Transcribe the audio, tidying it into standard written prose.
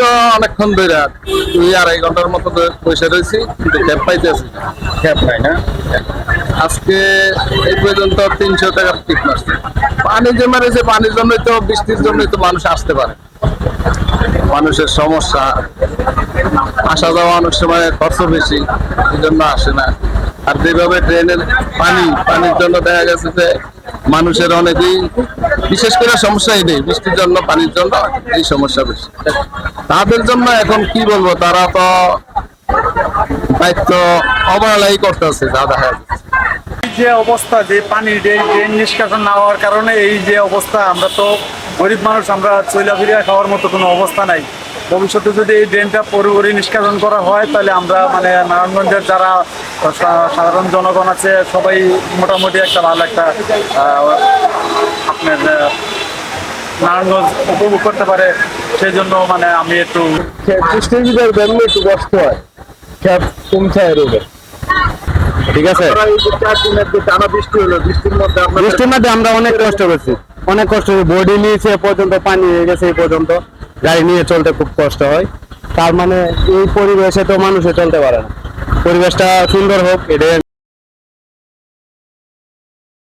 তো অনেকক্ষণ ধরে 2-2.5 ঘন্টার মতো বসে রয়েছি, কিন্তু ক্যাব পাইতেছি না। ক্যাব নাই না? আজকে এই পর্যন্ত 300 টাকার টিপ মারছে। পানি যে মারেছে, পানির জন্যই তো, বৃষ্টির জন্যই তো মানুষ আসতে পারে। মানুষের সমস্যা, আসা যাওয়া অনেক সময় খরচ বেশি, এই জন্য আসে না। আর যেভাবে ড্রেনের পানির জন্য দেখা গেছে যে মানুষের অনেকেই, বিশেষ করে সমস্যাই নেই, বৃষ্টির জন্য পানির জন্য এই সমস্যা বেশি। তাদের জন্য এখন কি বলবো, তারা তো দায়িত্ব অবহেলাই করতেছে যা দেখা যাচ্ছে। এই যে অবস্থা, যে পানির ড্রেন নিষ্কাশন না হওয়ার কারণে এই যে অবস্থা, আমরা তো গরিব মানুষ, আমরা চইলা ফিরিয়া খাওয়ার মতো কোনো অবস্থা নাই। ভবিষ্যতে যদি এই ড্রেনটা পুরোপুরি নিষ্কাশন করা হয়, তাহলে আমরা মানে নারায়ণগঞ্জের যারা সাধারণ জনগণ আছে সবাই মোটামুটি একটা ভালো একটা আপনার নারায়ণগঞ্জ উপভোগ করতে পারে। সেই জন্য মানে আমি একটু বৃষ্টির ভিতরে বেরোলে একটু কষ্ট হয়, ক্যাব কমছে রোগে। ঠিক আছে, এই যে 4 দিনের যে টানা বৃষ্টি হলো, বৃষ্টির মধ্যে বৃষ্টির মধ্যে আমরা অনেক কষ্ট করছি, অনেক কষ্ট। বডি নিয়েছে এ পর্যন্ত, পানি হয়ে গেছে এই পর্যন্ত, গাড়ি নিয়ে চলতে খুব কষ্ট হয়। তার মানে এই পরিবেশে তো মানুষে চলতে পারে না। পরিবেশটা সুন্দর হোক, এটাই